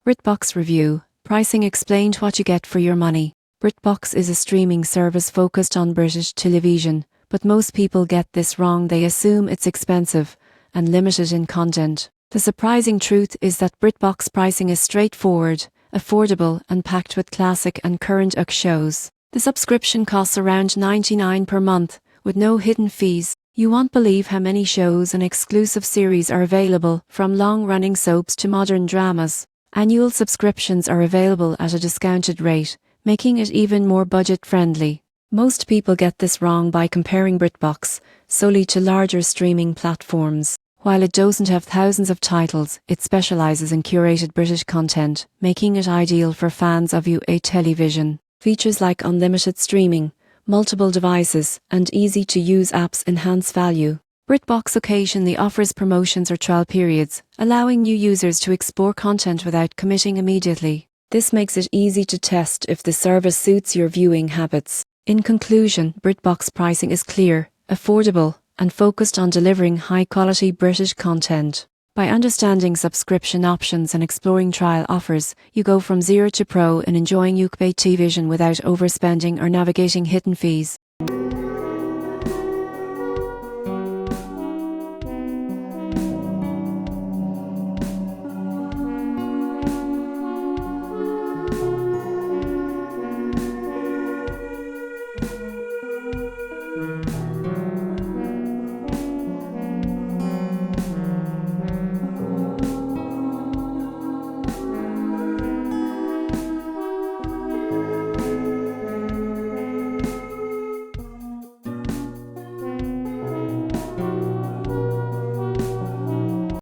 BritBox Review. Pricing explained what you get for your money. BritBox is a streaming service focused on British television, but most people get this wrong. They assume it's expensive and limited in content. The surprising truth is that BritBox pricing is straightforward, affordable and packed with classic and current UK shows. The subscription costs around $99 per month, with no hidden fees. You won't believe how many shows and exclusive series are available, from long-running soaps to modern dramas. Annual subscriptions are available at a discounted rate, making it even more budget-friendly. Most people get this wrong by comparing BritBox solely to larger streaming platforms. While it doesn't have thousands of titles, it specialises in curated British content, making it ideal for fans of UK television. Features like unlimited streaming, multiple devices, and easy-to-use apps enhance value. BritBox occasionally offers promotions or trial periods, allowing new users to explore content without committing immediately. This makes it easy to test if the service suits your viewing habits. In conclusion, BritBox pricing is clear, affordable, and focused on delivering high-quality British content. By understanding subscription options and exploring trial offers, you go from zero to pro in enjoying UK television without overspending or navigating hidden fees.